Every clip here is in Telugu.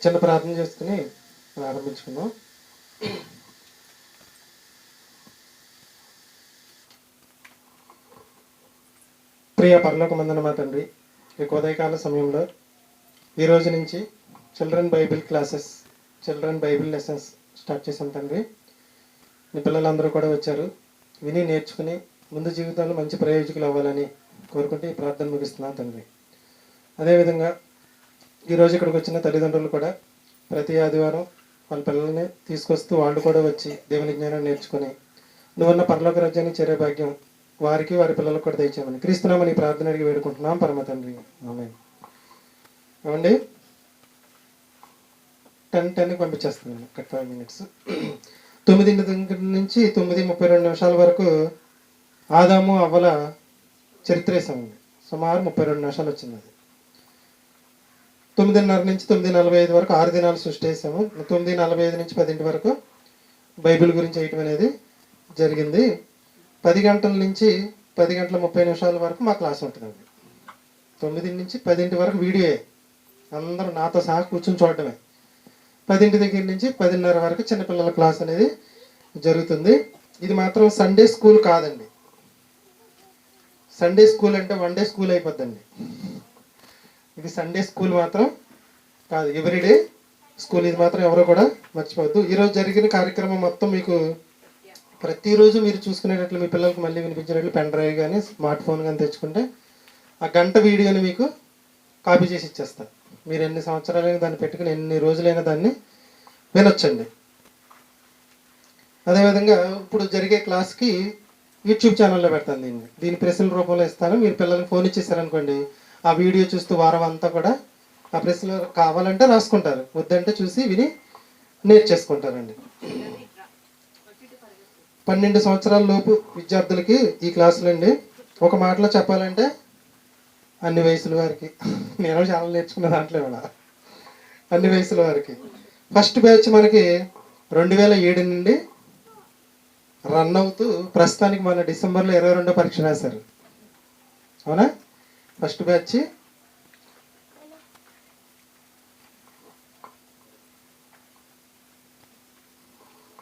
చిన్న ప్రార్థన చేసుకుని ప్రారంభించుకుందాం. ప్రియ పరలోకమందున మా తండ్రి, ఈ ఉదయకాల సమయంలో ఈ రోజు నుంచి children Bible classes, children Bible lessons start చేసాం తండ్రి. మీ పిల్లలందరూ కూడా వచ్చారు, విని నేర్చుకుని ముందు జీవితంలో మంచి ప్రయోజకులు అవ్వాలని కోరుకుంటే ఈ ప్రార్థన ముగిస్తున్నాను తండ్రి. అదేవిధంగా ఈరోజు ఇక్కడికి వచ్చిన తల్లిదండ్రులు కూడా ప్రతి ఆదివారం వాళ్ళ పిల్లల్ని తీసుకొస్తూ వాళ్ళు కూడా వచ్చి దేవుని జ్ఞానం నేర్చుకుని నువ్వున్న పరలోక రాజ్యాన్ని చేరే భాగ్యం వారికి వారి పిల్లలకు కూడా దయచేయమని క్రీస్తున్నామని ప్రార్థన అడిగి వేడుకుంటున్నాం పరమ తండ్రి. ఆమేన్. ఏమండి 10:10కి పంపించేస్తున్నాను. 5 minutes. 9 నుంచి 9:32 వరకు ఆదాము అవ్వల చరిత్ర వేసామండి. సుమారు 32 నిమిషాలు వచ్చింది. అది 9:30 నుంచి 9:45 వరకు 6 దినాలు సృష్టి వేసాము. 9:45 నుంచి 10 వరకు బైబిల్ గురించి వేయటం అనేది జరిగింది. 10 గంటల నుంచి 10:30 వరకు మా క్లాస్ ఉంటుందండి. 9 నుంచి 10 వరకు వీడియోయే, అందరూ నాతో సహా కూర్చొని చూడటమే. 10 దగ్గర నుంచి 10:30 వరకు చిన్నపిల్లల క్లాస్ అనేది జరుగుతుంది. ఇది మాత్రం సండే స్కూల్ కాదండి. సండే స్కూల్ అంటే 1 డే స్కూల్ అయిపోద్దండి. ఇది సండే స్కూల్ మాత్రం కాదు, ఎవ్రీడే స్కూల్. ఇది మాత్రం ఎవరో కూడా మర్చిపోవద్దు. ఈరోజు జరిగిన కార్యక్రమం మొత్తం మీకు ప్రతిరోజు మీరు చూసుకునేటట్లు మీ పిల్లలకు మళ్ళీ వినిపించేటట్లు పెన్ డ్రైవ్ కానీ స్మార్ట్ ఫోన్ కానీ తెచ్చుకుంటే ఆ గంట వీడియోని మీకు కాపీ చేసి ఇచ్చేస్తారు. మీరు ఎన్ని సంవత్సరాలైనా దాన్ని పెట్టుకుని ఎన్ని రోజులైనా దాన్ని వినొచ్చండి. అదేవిధంగా ఇప్పుడు జరిగే క్లాస్కి యూట్యూబ్ ఛానల్లో పెడతాను. దీని ప్రశ్నల రూపంలో ఇస్తాను. మీరు పిల్లలకి ఫోన్ ఇచ్చేసారనుకోండి, ఆ వీడియో చూస్తూ వారం అంతా కూడా ఆ ప్రశ్నలు కావాలంటే రాసుకుంటారు, వద్దంటే చూసి విని నేర్చేసుకుంటారండి. 12 సంవత్సరాల లోపు విద్యార్థులకి ఈ క్లాసులు అండి. ఒక మాటలో చెప్పాలంటే అన్ని వయసుల వారికి. నేను చాలా నేర్చుకున్న దాంట్లో కూడా అన్ని వయసుల వారికి. ఫస్ట్ బ్యాచ్ మనకి 2007 నుండి రన్ అవుతూ ప్రస్తుతానికి మన డిసెంబర్లో 22వ పరీక్ష రాశారు. అవునా? ఫస్ట్ బ్యాచ్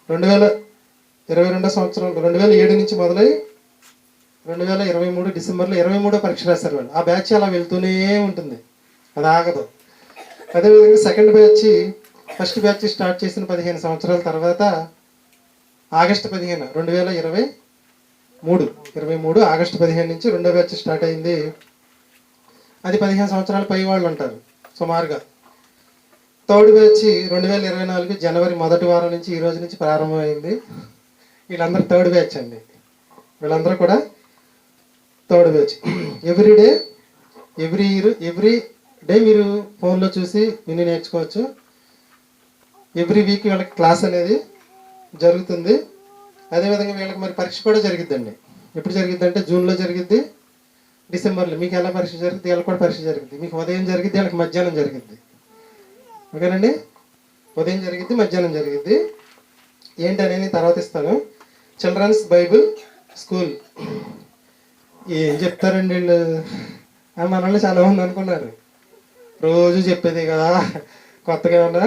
2022 సంవత్సరం 2007 నుంచి మొదలై 2023 డిసెంబర్లో 23వ పరీక్ష రాశారు వాళ్ళు. ఆ బ్యాచ్ అలా వెళ్తూనే ఉంటుంది, అది ఆగదు. అదేవిధంగా second batch, first batch start చేసిన 15 సంవత్సరాల తర్వాత ఆగస్టు 15, 2023 ఆగస్టు 15 నుంచి రెండో బ్యాచ్ స్టార్ట్ అయింది. అది 15 సంవత్సరాల పై వాళ్ళు ఉంటారు సుమారుగా. థర్డ్ బ్యాచ్ 2024 జనవరి మొదటి వారం నుంచి ఈ రోజు నుంచి ప్రారంభమైంది. వీళ్ళందరూ థర్డ్ బ్యాచ్ అండి. వీళ్ళందరూ కూడా third batch. Every day, every year, every day మీరు ఫోన్లో చూసి విని నేర్చుకోవచ్చు. ఎవ్రీ వీక్ వీళ్ళకి క్లాస్ అనేది జరుగుతుంది. అదేవిధంగా వీళ్ళకి మరి పరీక్ష కూడా జరిగిద్దండి. ఎప్పుడు జరిగిద్ది అంటే జూన్లో జరిగిద్ది, డిసెంబర్లో. మీకు ఎలా పరీక్ష జరిగింది, వీళ్ళకి కూడా పరీక్ష జరిగింది. మీకు ఉదయం జరిగిద్ది, వీళ్ళకి మధ్యాహ్నం జరిగిద్ది. ఓకేనండి? ఉదయం జరిగిద్ది, మధ్యాహ్నం జరిగిద్ది. ఏంటనేది తర్వాత ఇస్తాను. చిల్డ్రన్స్ బైబిల్ స్కూల్ ఏం చెప్తారండి వీళ్ళు? మన వాళ్ళు చాలామంది అనుకున్నారు రోజు చెప్పేది కదా, కొత్తగా ఏమన్నా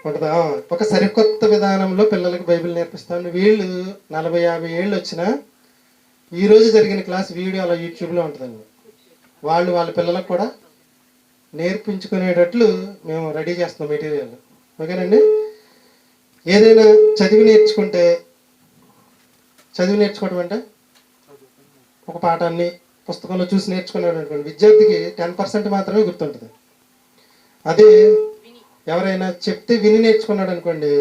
ఉంటుందా? ఒక సరికొత్త విధానంలో పిల్లలకి బైబిల్ నేర్పిస్తాను. వీళ్ళు 40-50 ఏళ్ళు వచ్చినా ఈరోజు జరిగిన క్లాస్ వీడియో అలా యూట్యూబ్లో ఉంటుందండి. వాళ్ళు వాళ్ళ పిల్లలకు కూడా నేర్పించుకునేటట్లు మేము రెడీ చేస్తున్నాం మెటీరియల్. ఓకేనండి? ఏదైనా చదివి నేర్చుకోవడం అంటే ఒక పాఠాన్ని పుస్తకంలో చూసి నేర్చుకున్నాడు అనుకోండి, విద్యార్థికి 10% మాత్రమే గుర్తుంటుంది. అదే ఎవరైనా చెప్తే విని నేర్చుకున్నాడు అనుకోండి,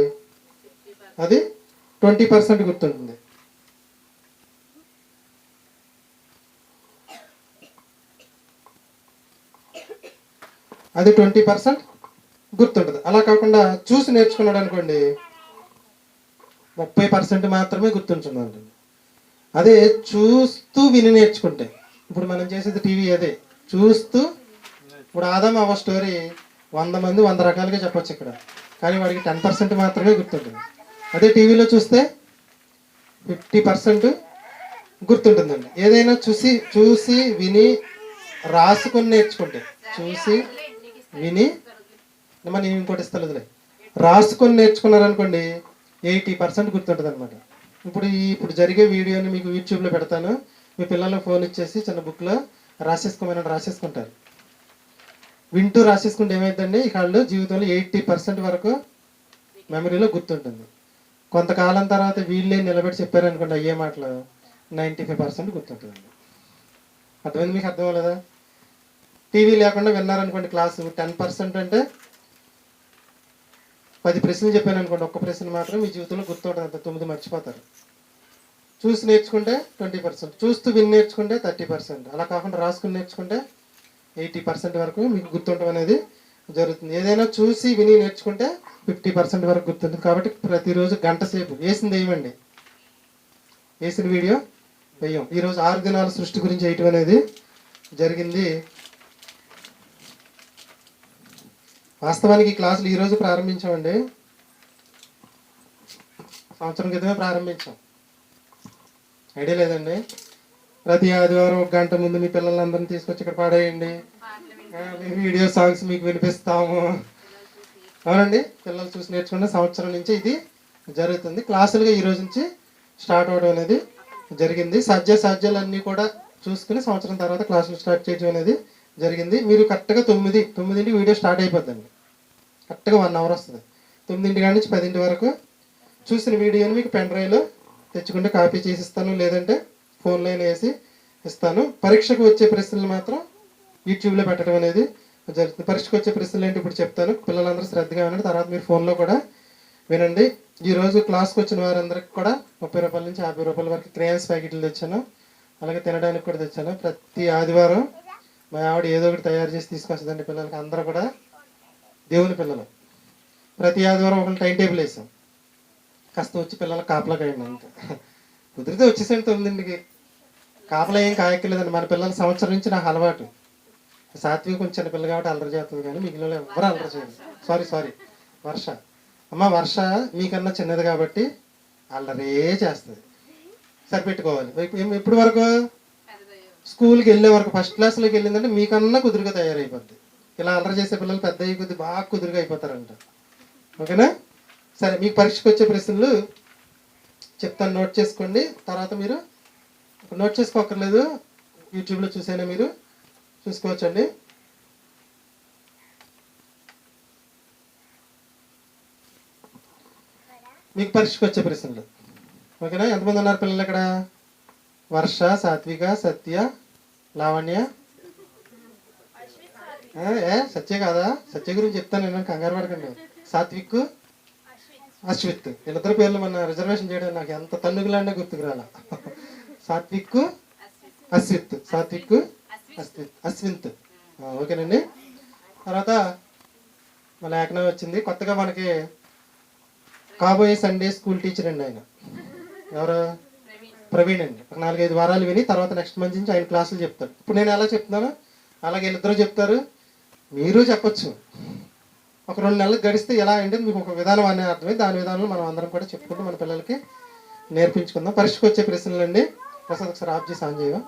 అది 20% గుర్తుంటుంది. అది 20% గుర్తుంటుంది. అలా కాకుండా చూసి నేర్చుకున్నాడు అనుకోండి, 30% మాత్రమే గుర్తుంటుంది. అదే చూస్తూ విని నేర్చుకుంటే, ఇప్పుడు మనం చేసేది టీవీ అదే చూస్తూ. ఇప్పుడు ఆదాము అవ్వ స్టోరీ 100 మంది 100 రకాలుగా చెప్పొచ్చు ఇక్కడ, కానీ వాడికి 10% మాత్రమే గుర్తుంటుంది. అదే టీవీలో చూస్తే 50% గుర్తుంటుందండి. ఏదైనా చూసి విని రాసుకొని నేర్చుకుంటే, చూసి విని అమ్మ నేను ఇంకోటి ఇస్తలేదులే. రాసుకొని నేర్చుకున్నారనుకోండి 80% గుర్తుంటుంది అనమాట. ఇప్పుడు జరిగే వీడియోని మీకు యూట్యూబ్లో పెడతాను. మీ పిల్లలకు ఫోన్ ఇచ్చేసి చిన్న బుక్లో రాసేసుకోమని రాసేసుకుంటారు. వింటూ రాసేసుకుంటే ఏమైందండి, ఈ వాళ్ళు జీవితంలో 80% వరకు మెమరీలో గుర్తుంటుంది. కొంతకాలం తర్వాత వీళ్ళే నిలబెట్టి చెప్పారనుకోండి అయ్యే మాటలు 95% గుర్తుంటుందండి. అర్థమైంది మీకు? అర్థం అవ్వలేదా? టీవీ లేకుండా విన్నారనుకోండి క్లాసు 10% అంటే 10 ప్రశ్నలు చెప్పాను అనుకోండి, ఒక్క ప్రశ్న మాత్రం మీ జీవితంలో గుర్తుంటుంది, అంత 9 మర్చిపోతారు. చూసి నేర్చుకుంటే 20%, చూస్తూ విని నేర్చుకుంటే 30%, అలా కాకుండా రాసుకుని నేర్చుకుంటే 80% వరకు మీకు గుర్తుండడం అనేది జరుగుతుంది. ఏదైనా చూసి విని నేర్చుకుంటే 50% వరకు గుర్తుంటుంది. కాబట్టి ప్రతిరోజు గంట సేపు వేసింది వేయమండి, వేసిన వీడియో వేయం. ఈరోజు 6 దినాల సృష్టి గురించి వేయటం అనేది జరిగింది. వాస్తవానికి ఈ క్లాసులు ఈరోజు ప్రారంభించామండి, సంవత్సరం క్రితమే ప్రారంభించాం. ఐడియా లేదండి? ప్రతి ఆదివారం 1 గంట ముందు మీ పిల్లలందరినీ తీసుకొచ్చి ఇక్కడ పాడేయండి, వీడియో సాంగ్స్ మీకు వినిపిస్తాము. అవునండి, పిల్లలు చూసి నేర్చుకుంటే సంవత్సరం నుంచి ఇది జరుగుతుంది. క్లాసులుగా ఈ రోజు నుంచి స్టార్ట్ అవడం అనేది జరిగింది. సాధ్యాలన్నీ కూడా చూసుకుని సంవత్సరం తర్వాత క్లాసులు స్టార్ట్ చేయడం అనేది జరిగింది. మీరు కరెక్ట్గా 9కి వీడియో స్టార్ట్ అయిపోద్దండి. కరెక్ట్గా 1 అవర్ వస్తుంది. 9 కాడి నుంచి 10 వరకు చూసిన వీడియోని మీకు పెన్ డ్రైవ్లో తెచ్చుకుంటే కాపీ చేసి ఇస్తాను, లేదంటే ఫోన్లో వేసి ఇస్తాను. పరీక్షకు వచ్చే ప్రశ్నలు మాత్రం యూట్యూబ్లో పెట్టడం అనేది జరుగుతుంది. పరీక్షకు వచ్చే ప్రశ్నలు ఏంటి ఇప్పుడు చెప్తాను, పిల్లలందరూ శ్రద్ధగా వినండి. తర్వాత మీరు ఫోన్లో కూడా వినండి. ఈరోజు క్లాస్కి వచ్చిన వారందరికీ కూడా 30 రూపాయల నుంచి 50 రూపాయల వరకు క్రేయాన్స్ ప్యాకెట్లు తెచ్చాను, అలాగే తినడానికి కూడా తెచ్చాను. ప్రతి ఆదివారం మా ఆవిడ ఏదో ఒకటి తయారు చేసి తీసుకొస్తుందండి పిల్లలకి. అందరూ కూడా దేవుని పిల్లలు. ప్రతి ఆదివారం ఒకళ్ళు టైం టేబుల్ వేసాం, కాస్త వచ్చి పిల్లలకు కాపలా కాయండి అంతే. కుదిరితే వచ్చేసండి 9కి. కాపలా ఏం కాయక్కర్లేదండి. మన పిల్లల సంవత్సరం నుంచి నాకు అలవాటు. సాత్విక కొంచెం చిన్న పిల్ల కాబట్టి అల్లరి చేస్తుంది, కానీ మిగిలిన ఎవరు అల్లరి చేయదు. సారీ వర్ష, అమ్మ వర్ష మీకన్నా చిన్నది కాబట్టి అల్లరే చేస్తుంది, సరిపెట్టుకోవాలి. ఎప్పటి వరకు? స్కూల్కి వెళ్ళే వరకు. ఫస్ట్ క్లాస్లోకి వెళ్ళిందంటే మీకన్నా కుదురుగా తయారైపోద్ది. ఇలా అల్లరి చేసే పిల్లలు పెద్ద అయ్యి కొద్ది బాగా కుదురుగా అయిపోతారంట. ఓకేనా? సరే, మీకు పరీక్షకు వచ్చే ప్రశ్నలు చెప్తాను, నోట్ చేసుకోండి. తర్వాత మీరు నోట్ చేసుకోకర్లేదు, యూట్యూబ్లో చూసైనా మీరు చూసుకోవచ్చండి. మీకు పరీక్షకు వచ్చే ప్రశ్నలు. ఓకేనా? ఎంతమంది ఉన్నారు పిల్లలు ఇక్కడ? వర్ష, సాత్విక, సత్య, లావణ్య. సత్య కాదా? సత్య గురించి చెప్తాను నేను, కంగారు పడకండి. సాత్విక్, అశ్విత్, వీళ్ళిద్దరు పేర్లు మన రిజర్వేషన్ చేయడం నాకు ఎంత తన్నుగులాండే గుర్తుకు రాల. సాత్విక్, అశ్విత్, సాత్విక్, అశ్వింత్. ఓకేనండి. తర్వాత మన ఏకనా వచ్చింది కొత్తగా మనకి కాబోయే సండే స్కూల్ టీచర్ అండి ఆయన. ఎవరు? ప్రవీణ్ అండి. ఒక 4-5 వారాలు విని తర్వాత నెక్స్ట్ మంత్ నుంచి ఆయన క్లాసులు చెప్తారు. ఇప్పుడు నేను ఎలా చెప్తున్నానో అలాగే వీళ్ళిద్దరూ చెప్తారు, మీరు చెప్పచ్చు. ఒక 2 నెలలకు గడిస్తే ఎలా అంటే మీకు ఒక విధానం అనేది అర్థమైంది. దాని విధానంలో మనం అందరం కూడా చెప్పుకుంటూ మన పిల్లలకి నేర్పించుకుందాం. పరీక్షకు వచ్చే ప్రశ్నలు అండి. ప్రసాద్ ఒకసారి ఆఫ్ చేసి ఆన్ చేయవా?